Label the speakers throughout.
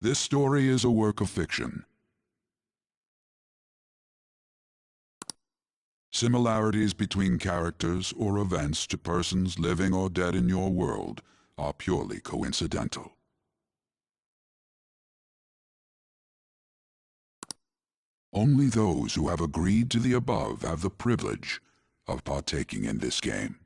Speaker 1: This story is a work of fiction. Similarities between characters or events to persons living or dead in your world are purely coincidental. Only those who have agreed to the above have the privilege of partaking in this game.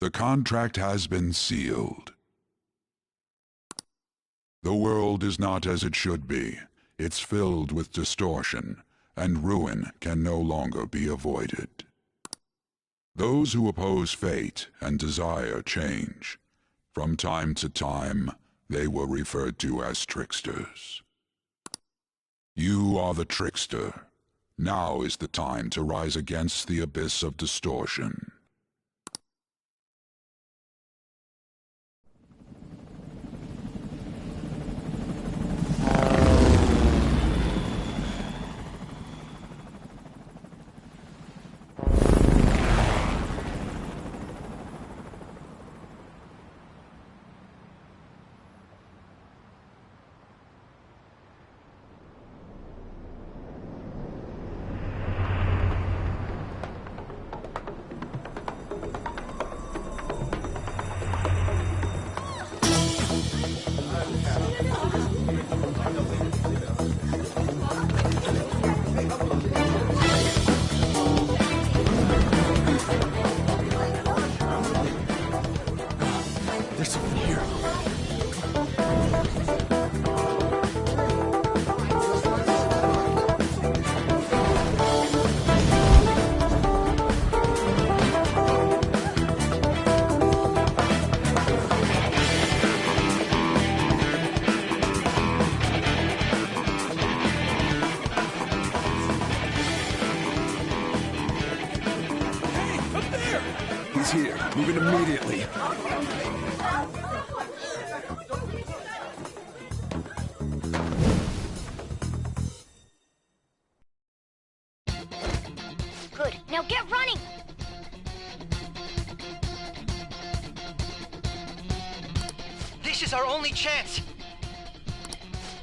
Speaker 1: The contract has been sealed. The world is not as it should be. It's filled with distortion, and ruin can no longer be avoided. Those who oppose fate and desire change, from time to time, they were referred to as tricksters. You are the trickster. Now is the time to rise against the abyss of distortion.
Speaker 2: Here, moving immediately.
Speaker 3: Good. Now get running!
Speaker 4: This is our only chance!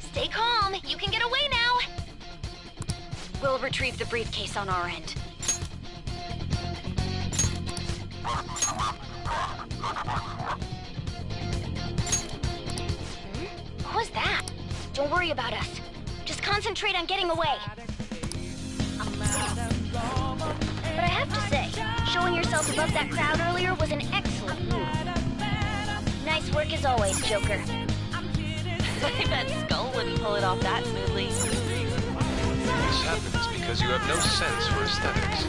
Speaker 3: Stay calm. You can get away now. We'll retrieve the briefcase on our end. What was that? Don't worry about us. Just concentrate on getting away. But I have to say, showing yourself above that crowd earlier was an excellent move. Nice work as always, Joker.
Speaker 5: I bet Skull wouldn't pull it off that smoothly.
Speaker 4: This happens because you have no sense for aesthetics.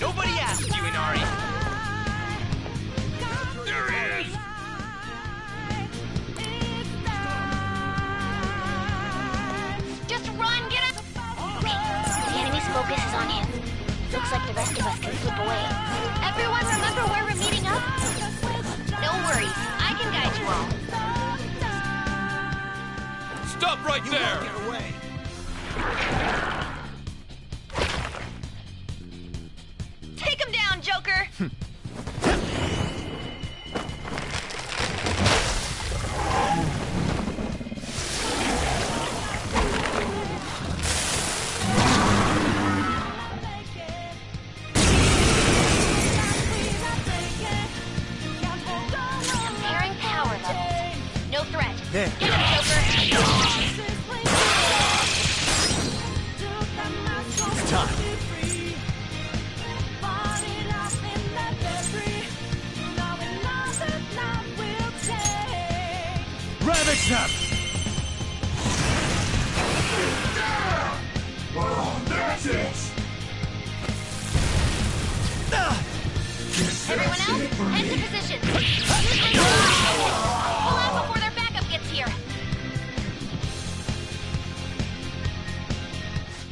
Speaker 4: Nobody asked you, Inari! There he is!
Speaker 3: Just run, get us! Okay, the enemy's focus is on him. Looks like the rest of us can slip away. Everyone remember where we're meeting up? No worries, I can guide you all.
Speaker 6: Stop right there!
Speaker 2: Get away!
Speaker 3: Take him down, Joker!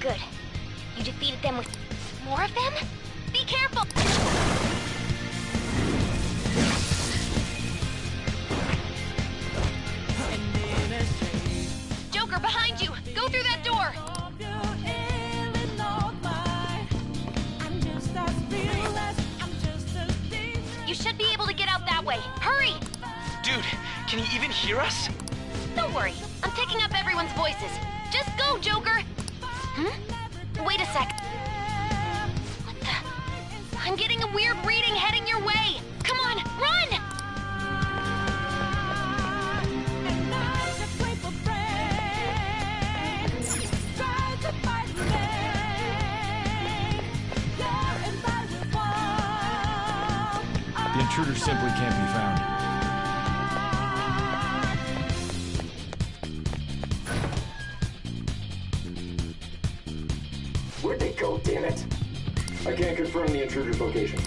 Speaker 3: Good. You defeated them with more of them? Be careful! Joker, behind you! Go through that door! You should be able to get out that way. Hurry!
Speaker 4: Dude, can he even hear us?
Speaker 3: Don't worry. I'm taking up everyone's voices. Just go, Joker! Wait a sec. What the? I'm getting a weird reading heading your way! Come on, run!
Speaker 2: The intruder simply can't be found.
Speaker 7: Where'd they go, damn it? I can't confirm the intruder's location.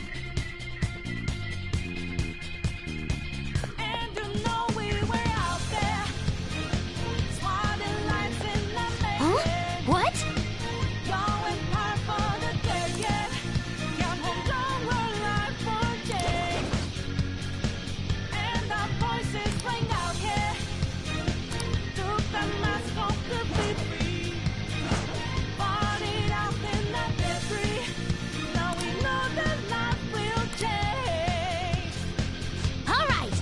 Speaker 3: Huh? What? All right.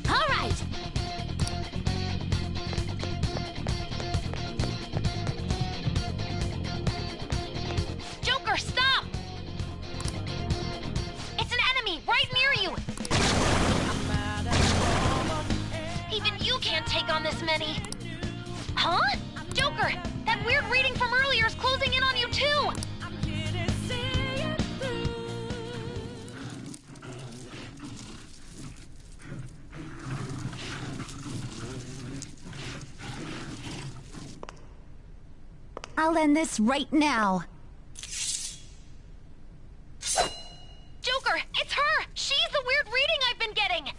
Speaker 3: All right. Joker, stop! It's an enemy right near you! Even you can't take on this many. Huh? Joker, that weird reading from earlier is closing in on you too!
Speaker 8: I'll end this right now.
Speaker 3: Joker, it's her! She's the weird reading I've been getting!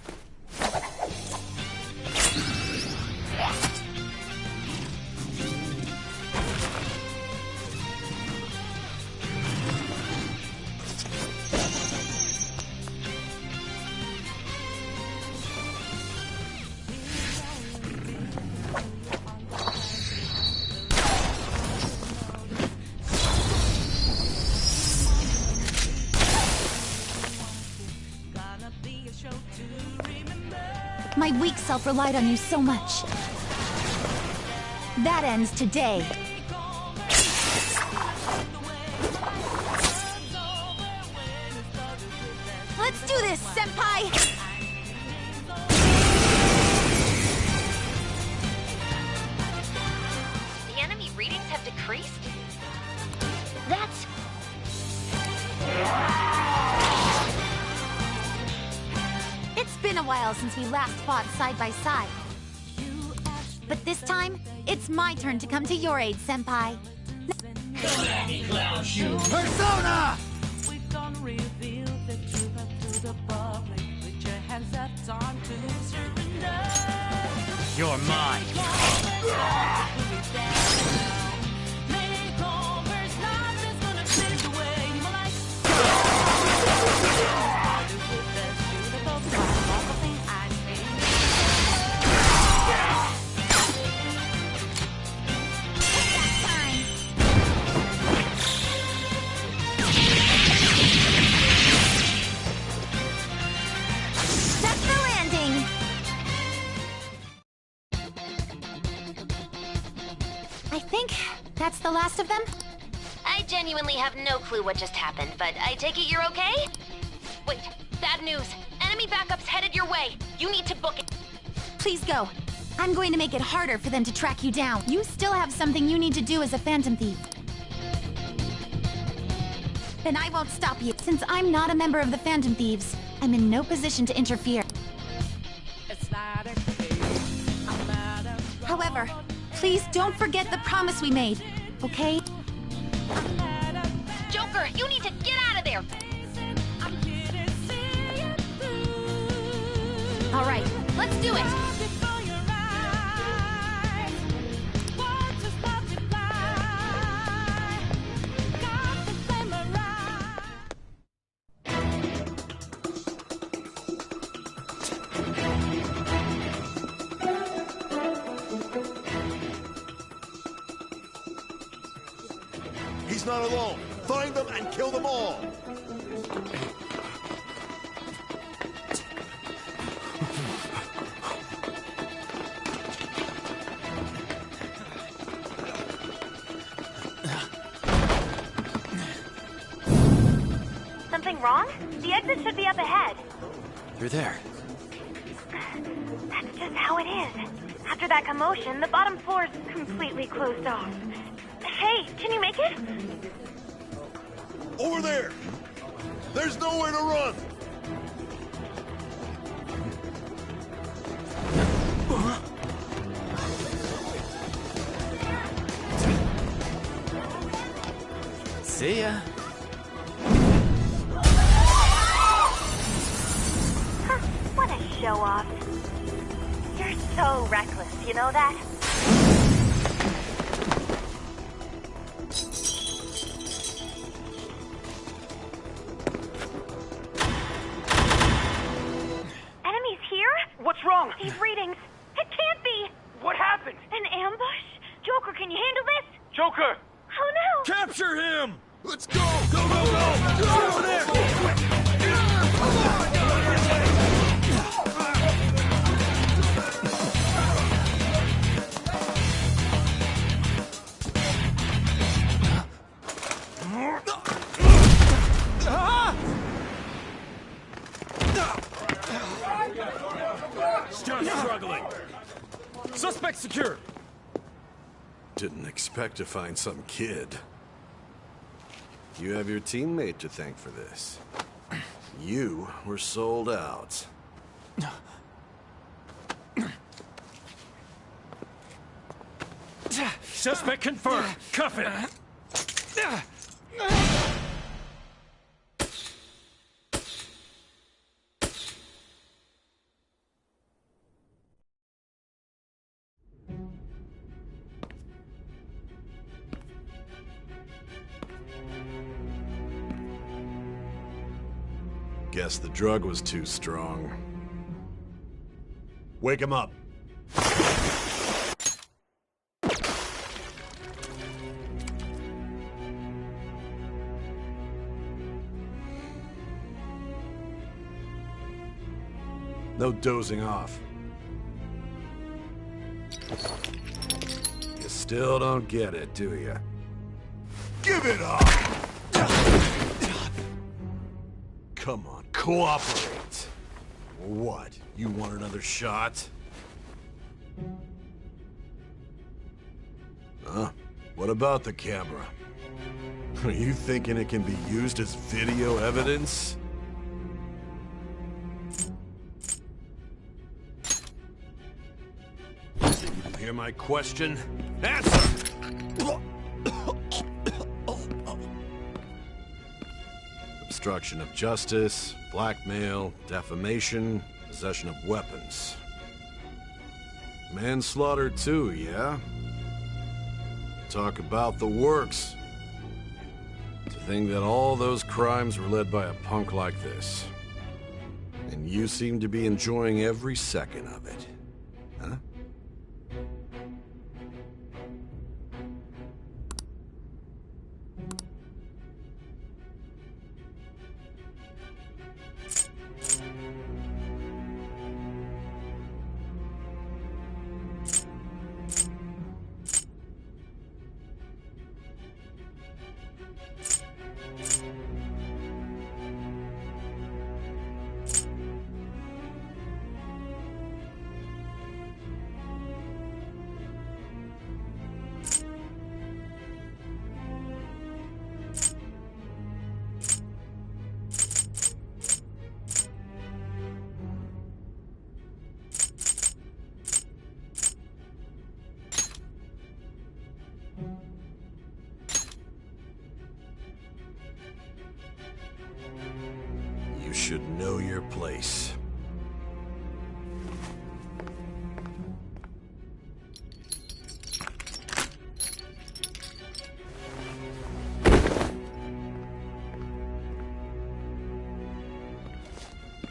Speaker 8: My weak self relied on you so much. That ends today. Let's do this, Senpai!
Speaker 3: The enemy readings have decreased? That's...
Speaker 8: It's been a while since we last fought side by side. But this time, it's my turn to come to your aid, Senpai.
Speaker 2: Persona! You're mine.
Speaker 8: That's the landing! I think that's the last of them.
Speaker 3: I genuinely have no clue what just happened, but I take it you're okay? Wait, bad news. Enemy backup's headed your way. You need to book it.
Speaker 8: Please go. I'm going to make it harder for them to track you down. You still have something you need to do as a Phantom Thief. Then I won't stop you. Since I'm not a member of the Phantom Thieves, I'm in no position to interfere. However, please don't forget the promise we made, okay?
Speaker 3: Joker, you need to get out of there!
Speaker 8: All right, let's do it!
Speaker 9: He's not alone. Find them and kill them all.
Speaker 3: Something wrong? The exit should be up ahead.
Speaker 4: You're there.
Speaker 3: That's just how it is. After that commotion, the bottom floor's completely closed off. Hey, can you make it?
Speaker 9: Over there. There's nowhere to run.
Speaker 4: See ya.
Speaker 3: Huh, what a show-off. You're so reckless, you know that? Enemies here?
Speaker 4: What's wrong?
Speaker 3: These readings. It can't be!
Speaker 4: What happened?
Speaker 3: An ambush? Joker, can you handle this?
Speaker 4: Joker!
Speaker 3: Oh no!
Speaker 6: Capture him!
Speaker 9: Let's go. Go, go, go. Go over there.
Speaker 6: Still struggling. Suspect secure.
Speaker 9: Didn't expect to find some kid. You have your teammate to thank for this. You were sold out.
Speaker 6: Suspect confirmed. Cuff it.
Speaker 9: Guess the drug was too strong. Wake him up. No dozing off. You still don't get it, do you? Give it up! Come on, cooperate. What? You want another shot? Huh? What about the camera? Are you thinking it can be used as video evidence? You hear my question? Answer! Obstruction of justice, blackmail, defamation, possession of weapons. Manslaughter too, yeah? Talk about the works. To think that all those crimes were led by a punk like this. And you seem to be enjoying every second of it. Huh? should know your place.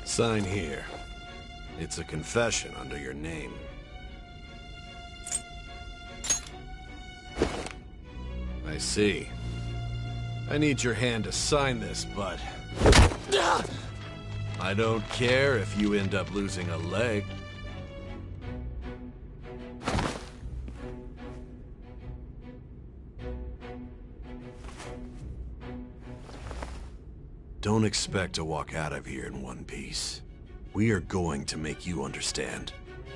Speaker 9: Sign here. It's a confession under your name. I see. I need your hand to sign this, but... I don't care if you end up losing a leg. Don't expect to walk out of here in one piece. We are going to make you understand.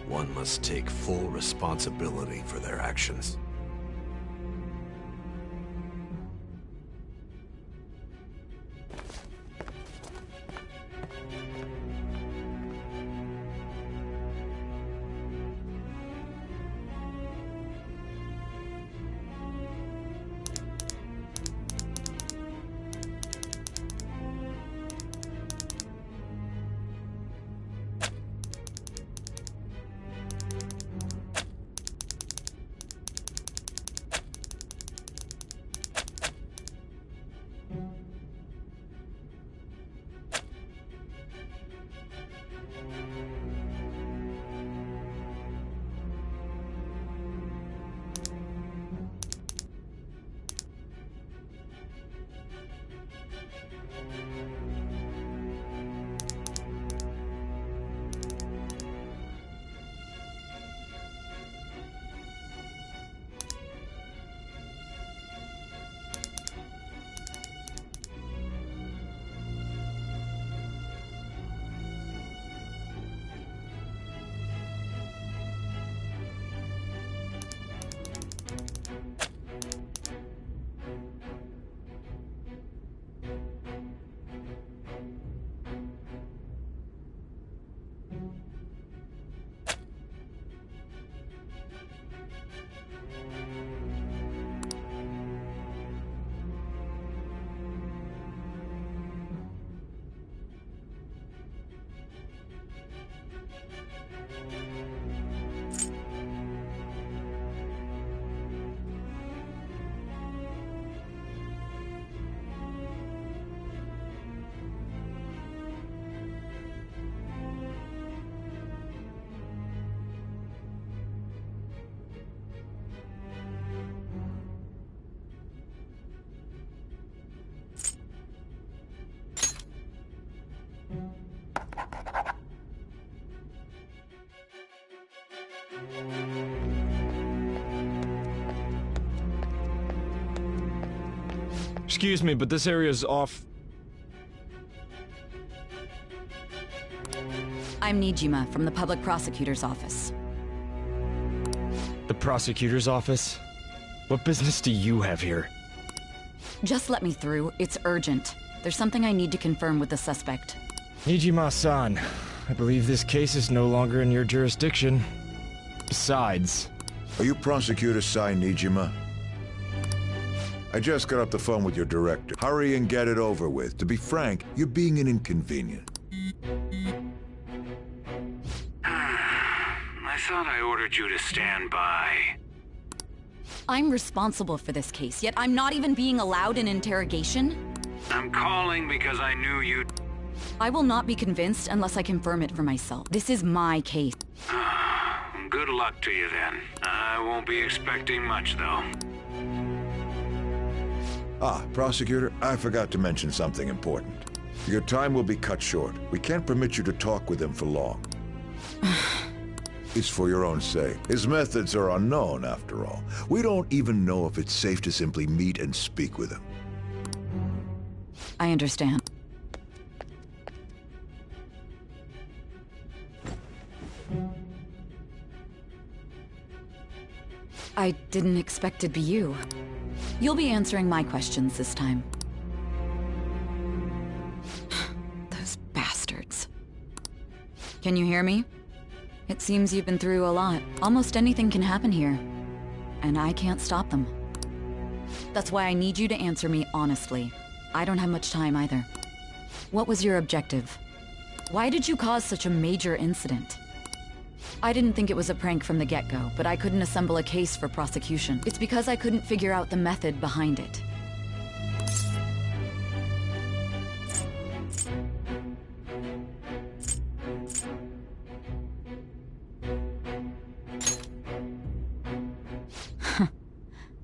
Speaker 9: One must take full responsibility for their actions.
Speaker 2: Excuse me, but this area's off.
Speaker 10: I'm Nijima from the Public Prosecutor's Office.
Speaker 2: The prosecutor's office? What business do you have here?
Speaker 10: Just let me through. It's urgent. There's something I need to confirm with the suspect.
Speaker 2: Nijima-san, I believe this case is no longer in your jurisdiction. Besides...
Speaker 11: Are you Prosecutor Sai Nijima? I just got off the phone with your director. Hurry and get it over with. To be frank, you're being an inconvenience.
Speaker 12: I thought I ordered you to stand by.
Speaker 10: I'm responsible for this case, yet I'm not even being allowed an interrogation?
Speaker 12: I'm calling because I knew you'd...
Speaker 10: I will not be convinced unless I confirm it for myself. This is my case.
Speaker 12: Good luck to you then. I won't be expecting much, though.
Speaker 11: Prosecutor, I forgot to mention something important. Your time will be cut short. We can't permit you to talk with him for long. It's for your own sake. His methods are unknown, after all. We don't even know if it's safe to simply meet and speak with him.
Speaker 10: I understand. I didn't expect it'd be you. You'll be answering my questions this time. Those bastards. Can you hear me? It seems you've been through a lot. Almost anything can happen here. And I can't stop them. That's why I need you to answer me honestly. I don't have much time either. What was your objective? Why did you cause such a major incident? I didn't think it was a prank from the get-go, but I couldn't assemble a case for prosecution. It's because I couldn't figure out the method behind it.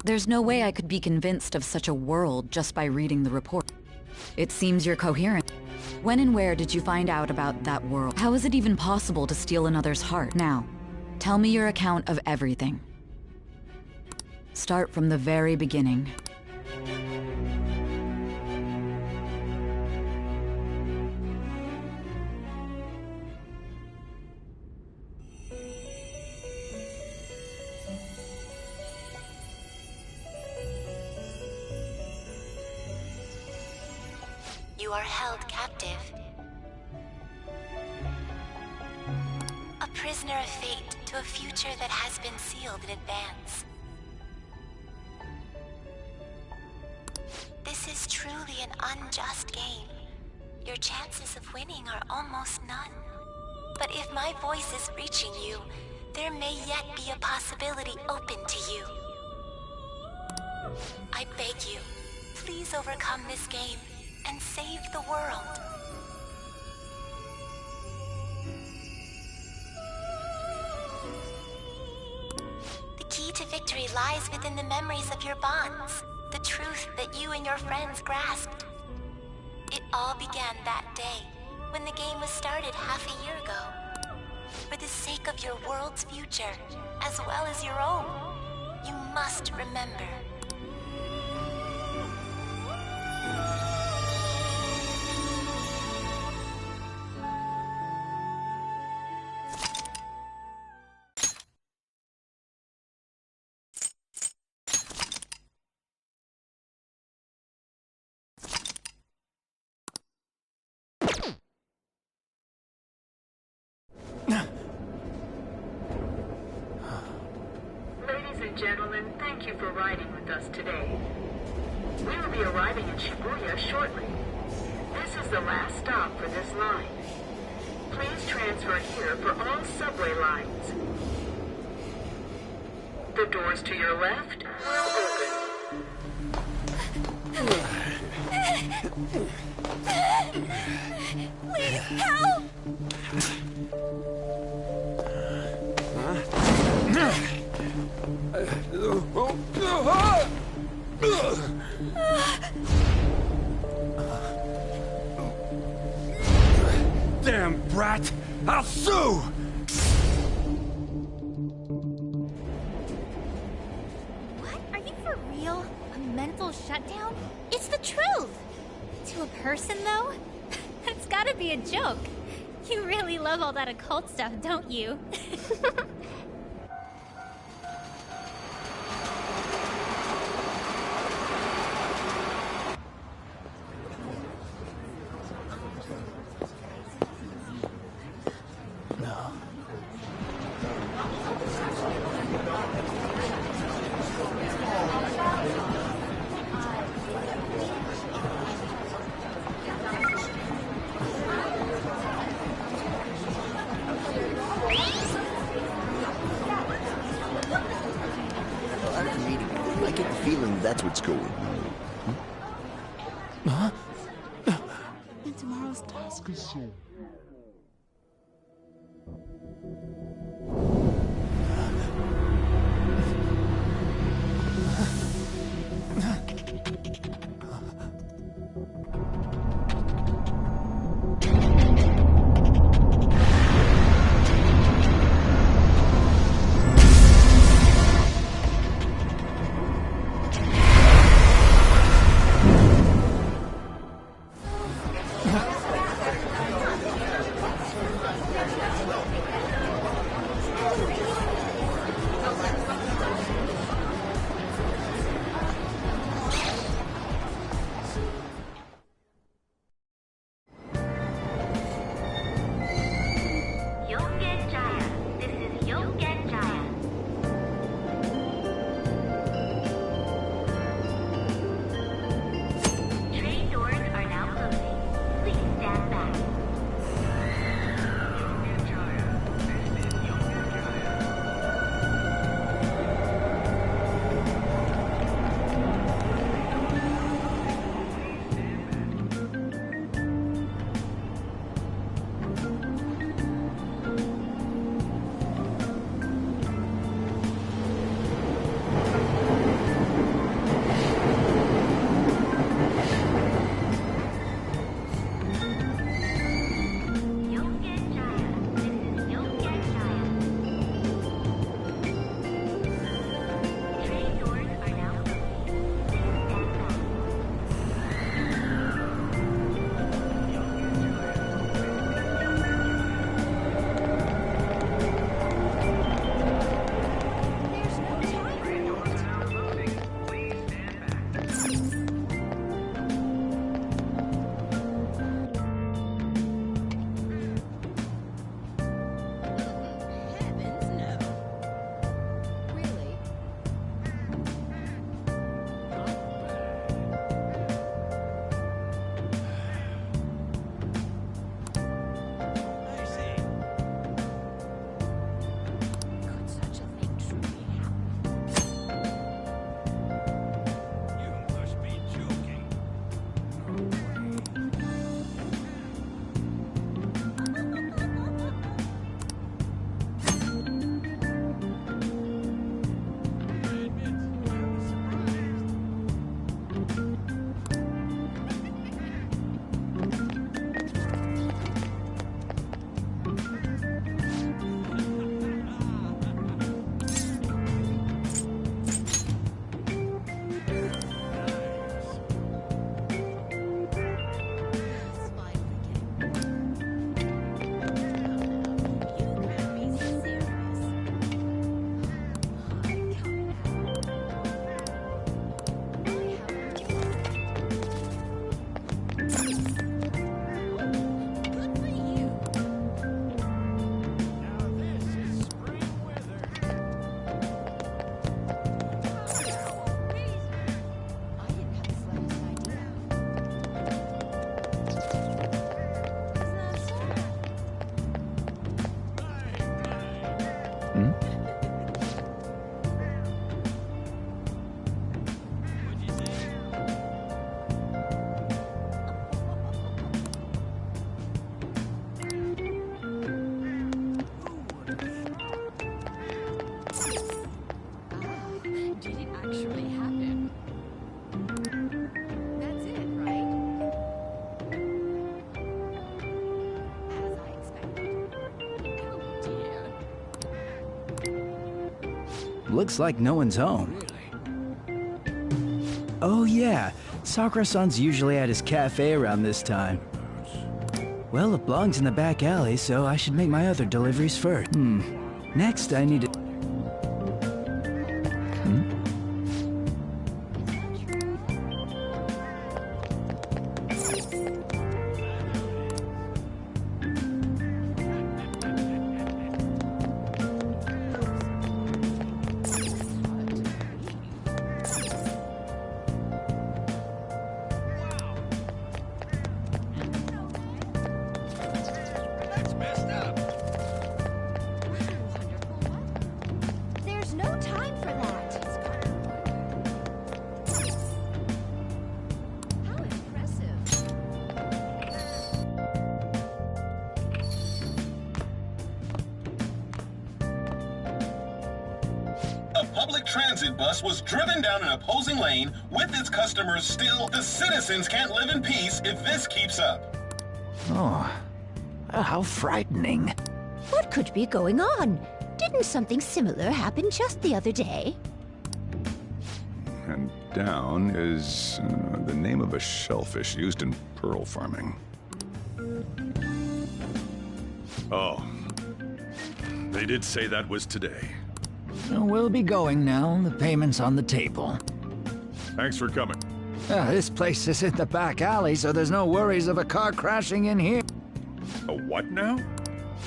Speaker 10: There's no way I could be convinced of such a world just by reading the report. It seems you're coherent. When and where did you find out about that world? How is it even possible to steal another's heart? Now, tell me your account of everything. Start from the very beginning.
Speaker 8: You are held captive. A prisoner of fate to a future that has been sealed in advance. This is truly an unjust game. Your chances of winning are almost none. But if my voice is reaching you, there may yet be a possibility open to you. I beg you, please overcome this game and save the world. The key to victory lies within the memories of your bonds, the truth that you and your friends grasped. It all began that day, when the game was started half a year ago. For the sake of your world's future, as well as your own, you must remember.
Speaker 13: Ladies and gentlemen, thank you for riding with us today. We will be arriving in Shibuya shortly. This is the last stop for this line. Please transfer here for all subway lines. The doors to your left will open.
Speaker 8: Please help!
Speaker 6: Damn brat! I'll sue!
Speaker 3: What? Are you for real? A mental shutdown? It's the truth! To a person, though? That's gotta be a joke. You really love all that occult stuff, don't you?
Speaker 14: I get the feeling that's what's going on. Huh?
Speaker 15: And tomorrow's task is soon. really happen. That's it, right? As I expected. Oh dear.
Speaker 16: Looks like no one's home. Oh yeah, Sakura-san's usually at his cafe around this time. Well, it belongs in the back alley, so I should make my other deliveries first. Next, I need to...
Speaker 3: There's no time for that. How impressive.
Speaker 17: A public transit bus was driven down an opposing lane with its customers still. The citizens can't live in peace if this keeps up.
Speaker 18: Oh, how frightening.
Speaker 19: What could be going on? Didn't something similar happen just the other day?
Speaker 20: And down is the name of a shellfish used in pearl farming.
Speaker 21: Oh. They did say that was today.
Speaker 18: We'll be going now. The payment's on the table.
Speaker 21: Thanks for coming.
Speaker 18: This place is in the back alley, so there's no worries of a car crashing in here.
Speaker 21: A what now?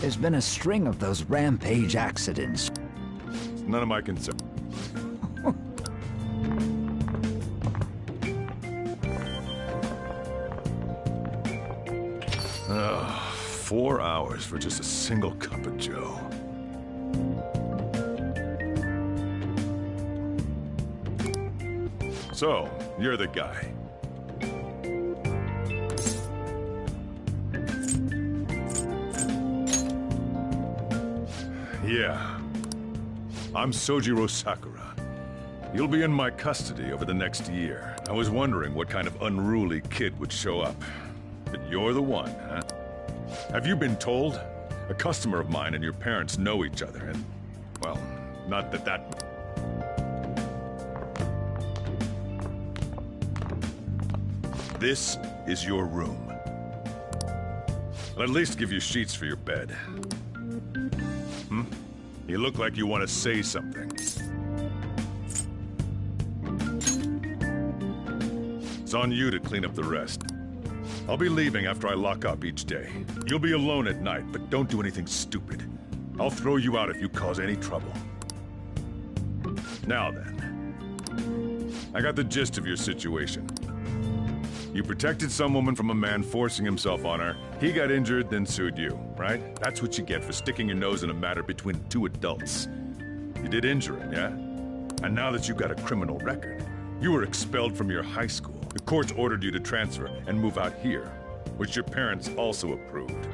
Speaker 18: There's been a string of those rampage accidents.
Speaker 21: It's none of my concern. Ugh, 4 hours for just a single cup of joe. So, you're the guy. Yeah. I'm Sojiro Sakura. You'll be in my custody over the next year. I was wondering what kind of unruly kid would show up. But you're the one, huh? Have you been told? A customer of mine and your parents know each other, and... well, not that... This is your room. I'll at least give you sheets for your bed. You look like you want to say something. It's on you to clean up the rest. I'll be leaving after I lock up each day. You'll be alone at night, but don't do anything stupid. I'll throw you out if you cause any trouble. Now then. I got the gist of your situation. You protected some woman from a man forcing himself on her. He got injured, then sued you, right? That's what you get for sticking your nose in a matter between two adults. You did injure him, yeah? And now that you've got a criminal record, you were expelled from your high school. The courts ordered you to transfer and move out here, which your parents also approved.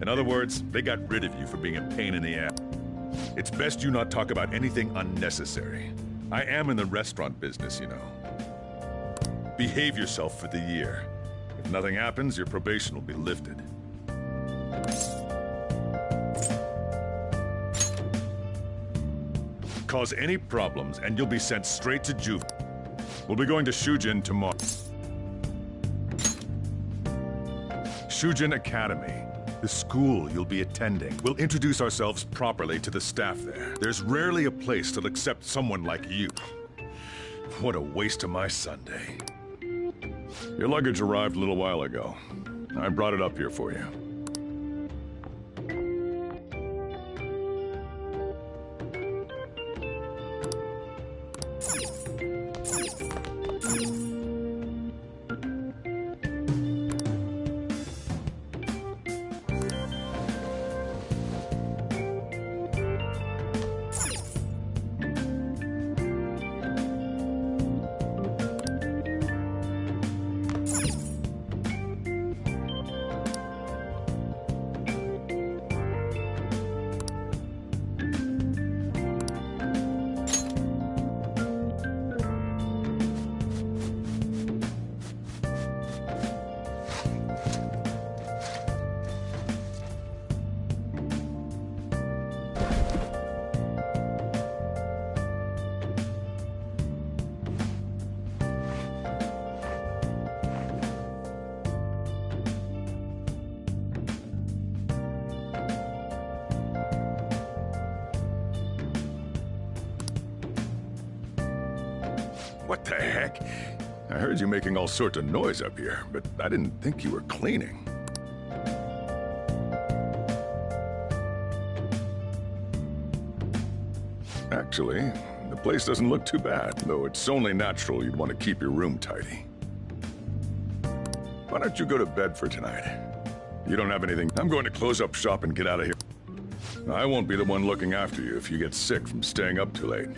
Speaker 21: In other words, they got rid of you for being a pain in the ass. It's best you not talk about anything unnecessary. I am in the restaurant business, you know. Behave yourself for the year. If nothing happens, your probation will be lifted. Cause any problems, and you'll be sent straight to juvenile. We'll be going to Shujin tomorrow. Shujin Academy, the school you'll be attending. We'll introduce ourselves properly to the staff there. There's rarely a place that'll accept someone like you. What a waste of my Sunday. Your luggage arrived a little while ago. I brought it up here for you. What the heck? I heard you making all sorts of noise up here, but I didn't think you were cleaning. Actually, the place doesn't look too bad, though it's only natural you'd want to keep your room tidy. Why don't you go to bed for tonight? You don't have anything. I'm going to close up shop and get out of here. I won't be the one looking after you if you get sick from staying up too late.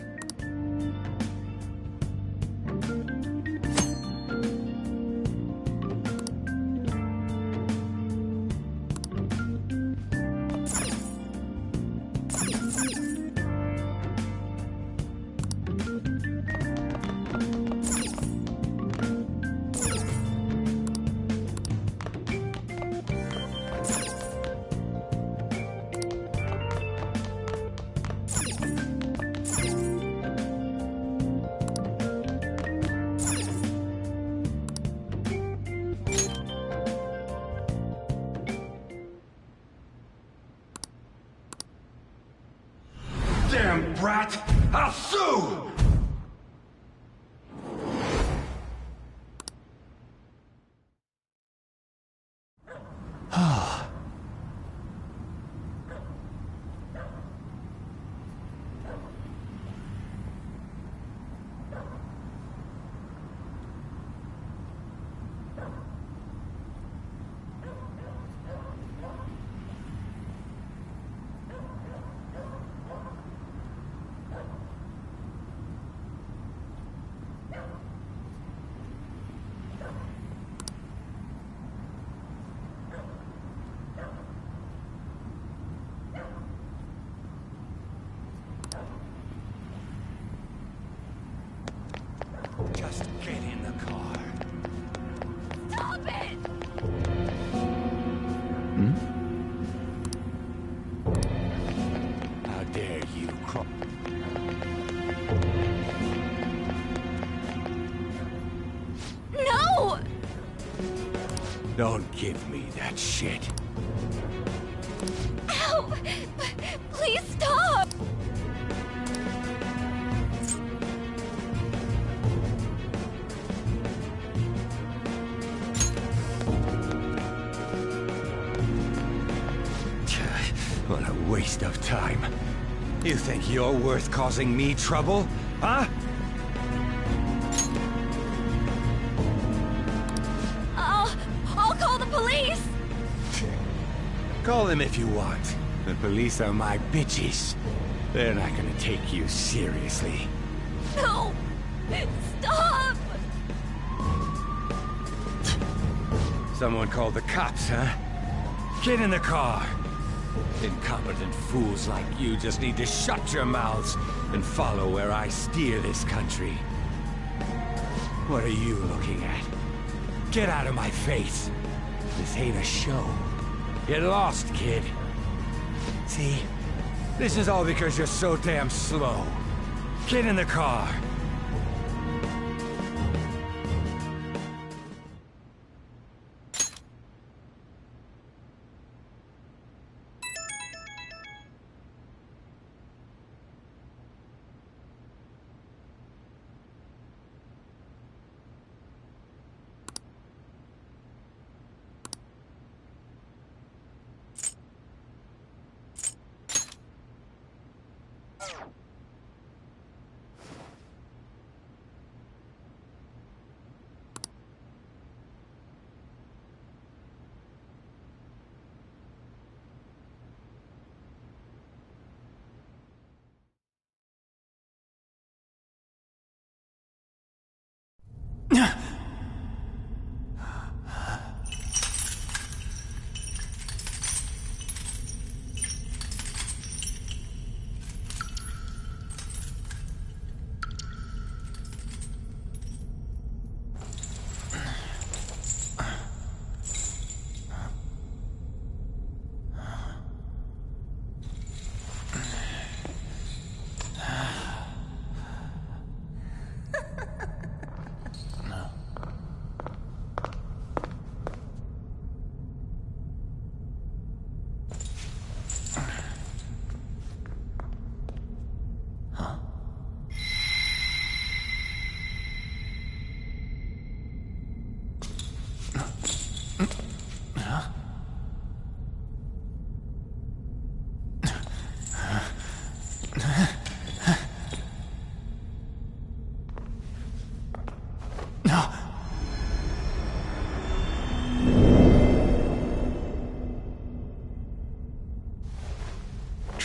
Speaker 6: Damn brat! I'll sue! Just get in the car.
Speaker 3: Stop it!
Speaker 6: How dare you crawl?
Speaker 3: No!
Speaker 6: Don't give me that shit.
Speaker 3: Ow! Please stop!
Speaker 6: What a waste of time. You think you're worth causing me trouble? Huh?
Speaker 3: I'll call the police!
Speaker 6: Call them if you want. The police are my bitches. They're not gonna take you seriously.
Speaker 3: No! Stop!
Speaker 6: Someone called the cops, huh? Get in the car! Incompetent fools like you just need to shut your mouths and follow where I steer this country. What are you looking at? Get out of my face! This ain't a show. Get lost, kid. See? This is all because you're so damn slow. Get in the car!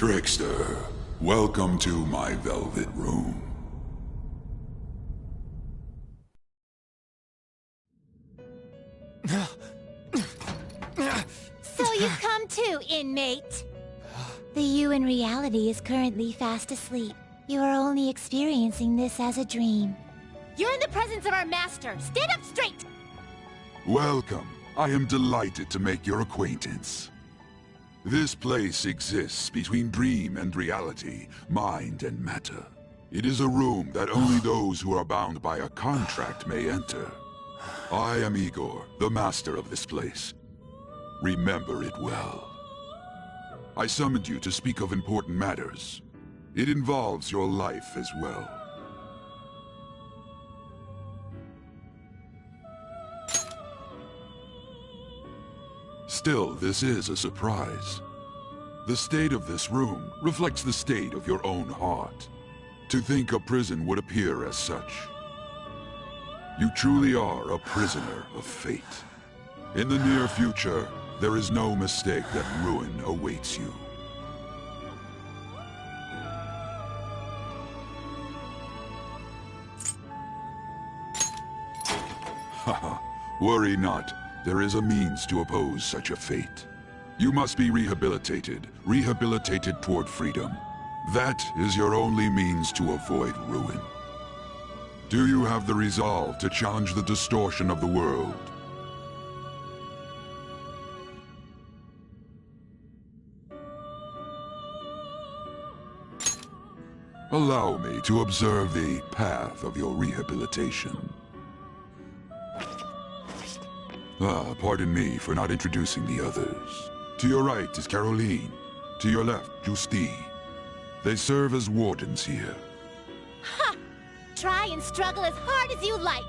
Speaker 1: Trickster, welcome to my velvet room.
Speaker 19: So you've come too, inmate. The you in reality is currently fast asleep. You are only experiencing this as a dream. You're in the presence of our master. Stand up straight!
Speaker 1: Welcome. I am delighted to make your acquaintance. This place exists between dream and reality, mind and matter. It is a room that only those who are bound by a contract may enter. I am Igor, the master of this place. Remember it well. I summoned you to speak of important matters. It involves your life as well. Still, this is a surprise. The state of this room reflects the state of your own heart. To think a prison would appear as such. You truly are a prisoner of fate. In the near future, there is no mistake that ruin awaits you. Haha, worry not. There is a means to oppose such a fate. You must be rehabilitated toward freedom. That is your only means to avoid ruin. Do you have the resolve to challenge the distortion of the world? Allow me to observe the path of your rehabilitation. Pardon me for not introducing the others. To your right is Caroline. To your left, Justy. They serve as wardens here.
Speaker 19: Ha! Try and struggle as hard as you like.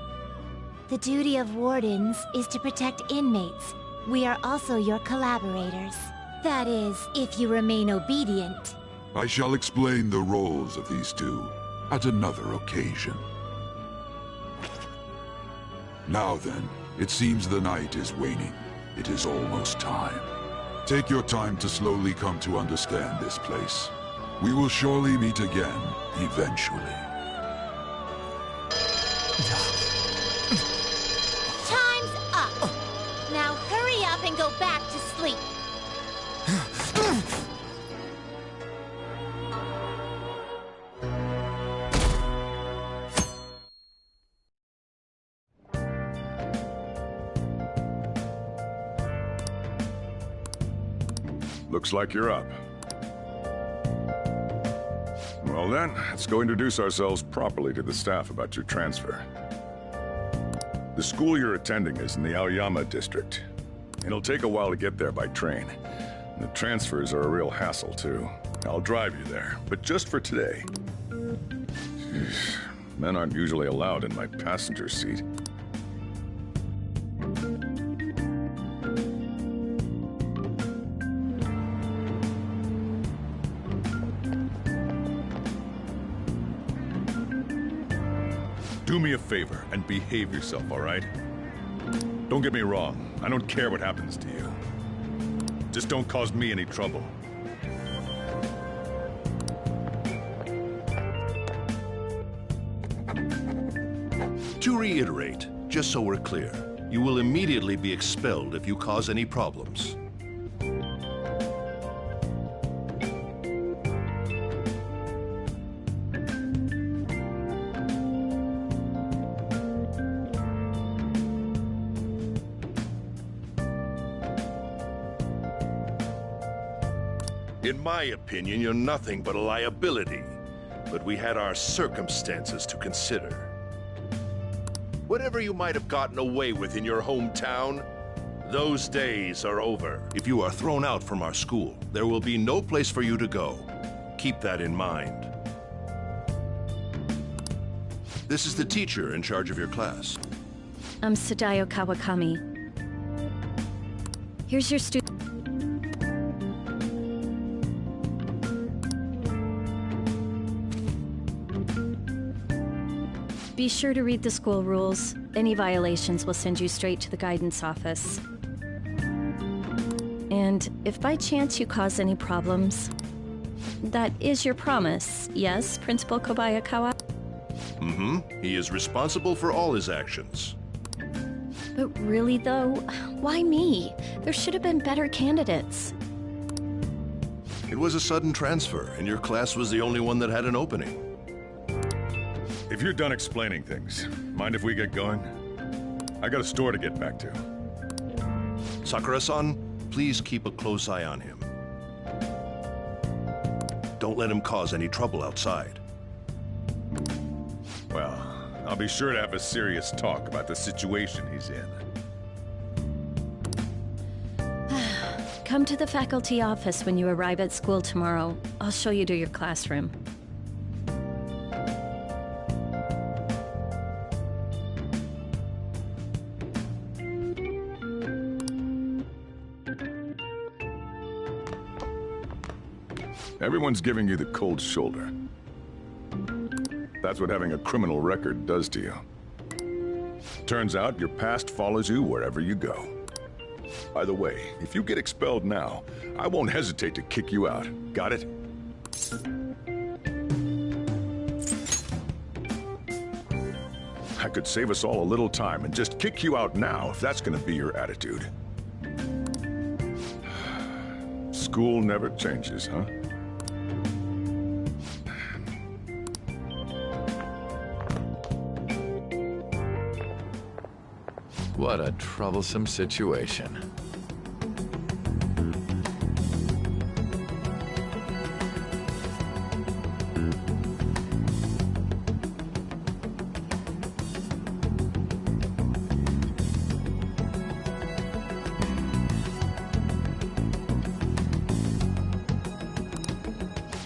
Speaker 19: The duty of wardens is to protect inmates. We are also your collaborators. That is, if you remain obedient.
Speaker 1: I shall explain the roles of these two at another occasion. Now then, it seems the night is waning. It is almost time. Take your time to slowly come to understand this place. We will surely meet again, eventually.
Speaker 19: Time's up. Now hurry up and go back to sleep.
Speaker 21: Looks like you're up. Well then, let's go introduce ourselves properly to the staff about your transfer. The school you're attending is in the Aoyama district. It'll take a while to get there by train. And the transfers are a real hassle too. I'll drive you there, but just for today. Jeez, men aren't usually allowed in my passenger seat. Do me a favor and behave yourself, all right? Don't get me wrong. I don't care what happens to you. Just don't cause me any trouble.
Speaker 22: To reiterate, just so we're clear, you will immediately be expelled if you cause any problems. In my opinion, you're nothing but a liability. But we had our circumstances to consider. Whatever you might have gotten away with in your hometown, those days are over. If you are thrown out from our school, there will be no place for you to go. Keep that in mind. This is the teacher in charge of your class.
Speaker 23: I'm Sadayo Kawakami. Here's your student. Be sure to read the school rules. Any violations will send you straight to the guidance office. And if by chance you cause any problems, That is your promise, yes, Principal Kobayakawa?
Speaker 22: Mm-hmm. He is responsible for all his actions.
Speaker 23: But really, though, why me? There should have been better candidates.
Speaker 22: It was a sudden transfer, and your class was the only one that had an opening.
Speaker 21: If you're done explaining things, mind if we get going? I got a store to get back to.
Speaker 22: Sakura-san, please keep a close eye on him. Don't let him cause any trouble outside.
Speaker 21: Well, I'll be sure to have a serious talk about the situation he's in.
Speaker 23: Come to the faculty office when you arrive at school tomorrow. I'll show you to your classroom.
Speaker 21: Everyone's giving you the cold shoulder. That's what having a criminal record does to you. Turns out your past follows you wherever you go. By the way, if you get expelled now, I won't hesitate to kick you out. Got it? I could save us all a little time and just kick you out now if that's gonna be your attitude. School never changes, huh?
Speaker 4: What a troublesome situation.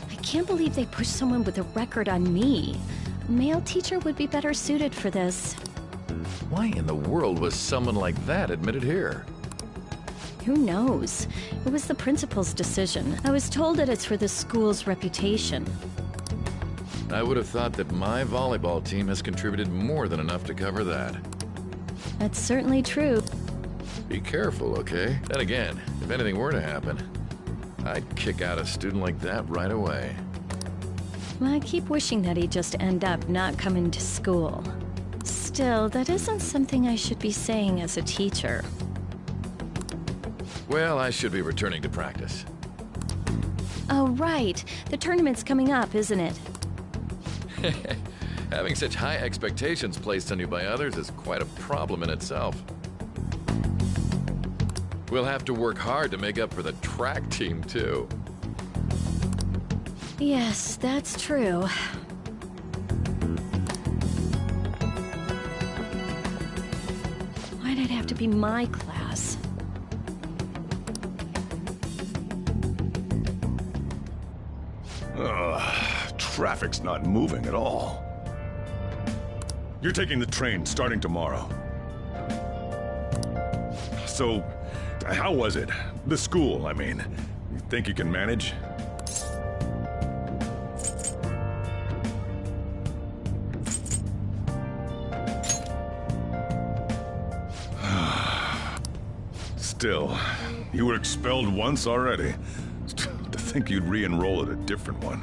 Speaker 23: I can't believe they pushed someone with a record on me. A male teacher would be better suited for this.
Speaker 4: Why in the world was someone like that admitted here?
Speaker 23: Who knows? It was the principal's decision. I was told that it's for the school's reputation.
Speaker 4: I would have thought that my volleyball team has contributed more than enough to cover that.
Speaker 23: That's certainly true.
Speaker 4: Be careful, okay? Then again, if anything were to happen, I'd kick out a student like that right away.
Speaker 23: I keep wishing that he'd just end up not coming to school. Still, that isn't something I should be saying as a teacher.
Speaker 4: Well, I should be returning to practice.
Speaker 23: Oh, right. The tournament's coming up, isn't it?
Speaker 4: Having such high expectations placed on you by others is quite a problem in itself. We'll have to work hard to make up for the track team, too.
Speaker 23: Yes, that's true. Why'd it have to be my class?
Speaker 21: Traffic's not moving at all. You're taking the train starting tomorrow. So, how was it? The school, I mean. You think you can manage? Still, you were expelled once already. To think you'd re-enroll at a different one.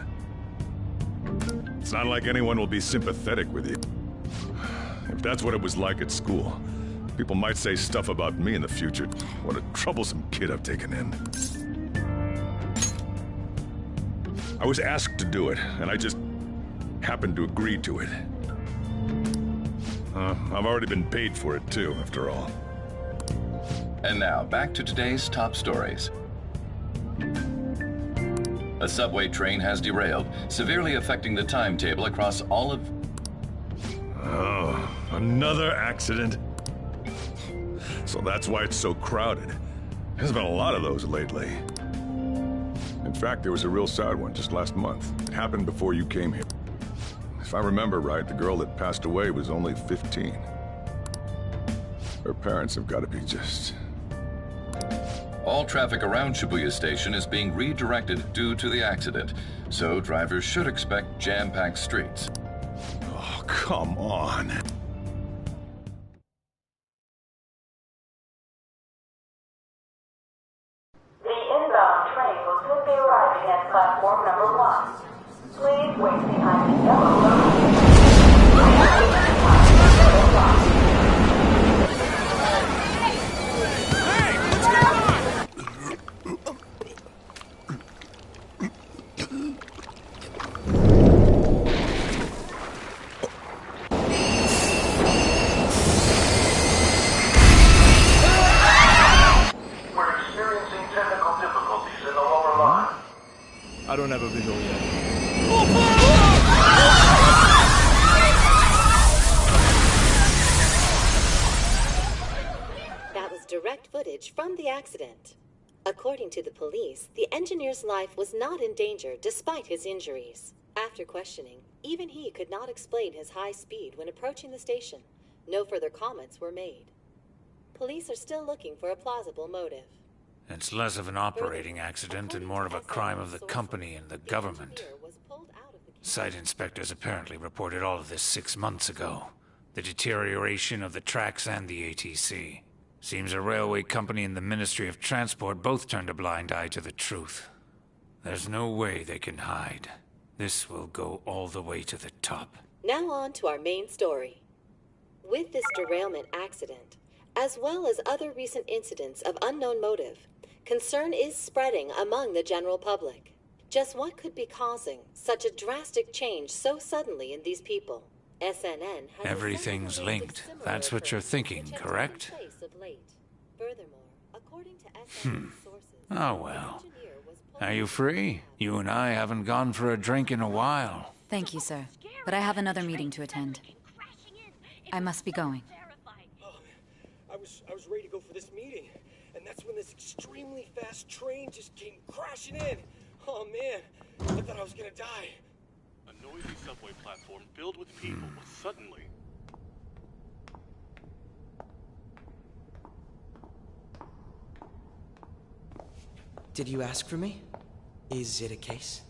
Speaker 21: It's not like anyone will be sympathetic with you. If that's what it was like at school, people might say stuff about me in the future. What a troublesome kid I've taken in. I was asked to do it, and I just happened to agree to it. I've already been paid for it too, after all.
Speaker 5: And now, back to today's top stories. A subway train has derailed, severely affecting the timetable across all of...
Speaker 21: Oh, another accident? So that's why it's so crowded. There's been a lot of those lately. In fact, there was a real sad one just last month. It happened before you came here. If I remember right, the girl that passed away was only 15. Her parents have got to be just...
Speaker 5: All traffic around Shibuya Station is being redirected due to the accident, so drivers should expect jam-packed streets.
Speaker 21: Oh, come on.
Speaker 13: The inbound train will soon be arriving at platform number 1.
Speaker 2: I don't have a visual yet.
Speaker 7: That was direct footage from the accident. According to the police, the engineer's life was not in danger despite his injuries. After questioning, even he could not explain his high speed when approaching the station. No further comments were made. Police are still looking for a plausible motive.
Speaker 9: It's less of an operating accident and more of a crime of the company and the government. Site inspectors apparently reported all of this 6 months ago. The deterioration of the tracks and the ATC. Seems a railway company and the Ministry of Transport both turned a blind eye to the truth. There's no way they can hide. This will go all the way to the top.
Speaker 7: Now on to our main story. With this derailment accident, as well as other recent incidents of unknown motive, concern is spreading among the general public. Just what could be causing such a drastic change so suddenly in these people? SNN has
Speaker 9: Everything's linked. That's what you're thinking, correct? Oh well. Are you free? You and I haven't gone for a drink in a while.
Speaker 10: Thank you, sir. But I have another meeting to attend. I must be going.
Speaker 2: I was ready to go for this meeting, and that's when this extremely fast train just came crashing in. Oh man, I thought I was gonna die.
Speaker 24: A noisy subway platform filled with people was suddenly...
Speaker 25: Did you ask for me? Is it a case?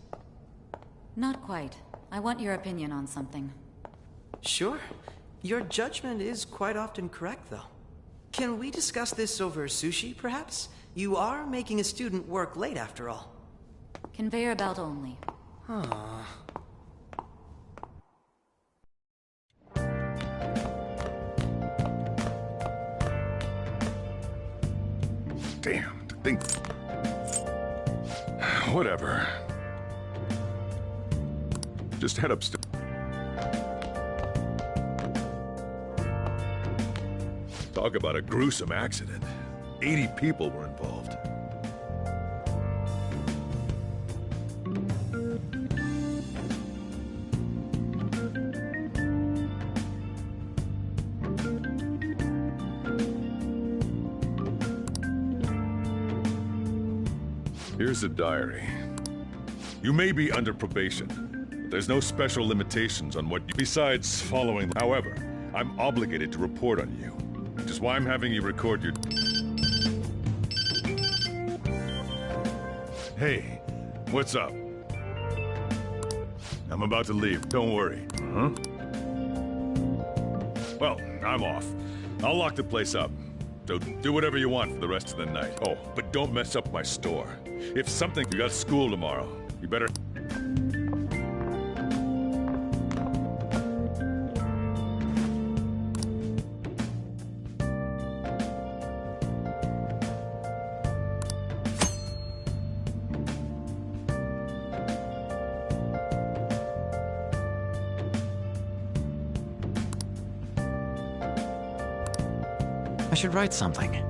Speaker 10: Not quite. I want your opinion on something.
Speaker 25: Sure. Your judgment is quite often correct, though. Can we discuss this over sushi, perhaps? You are making a student work late, after all.
Speaker 10: Conveyor belt only.
Speaker 25: Huh.
Speaker 21: Damn, to think... Whatever. Just head upstairs. Talk about a gruesome accident. 80 people were involved. Here's the diary. You may be under probation, but there's no special limitations on what you... Besides following... However, I'm obligated to report on you, which is why I'm having you record your... Hey, what's up? I'm about to leave, don't worry. Huh? Well, I'm off. I'll lock the place up. So do whatever you want for the rest of the night. Oh, but don't mess up my store. If something... You got school tomorrow. You better...
Speaker 26: I should write something.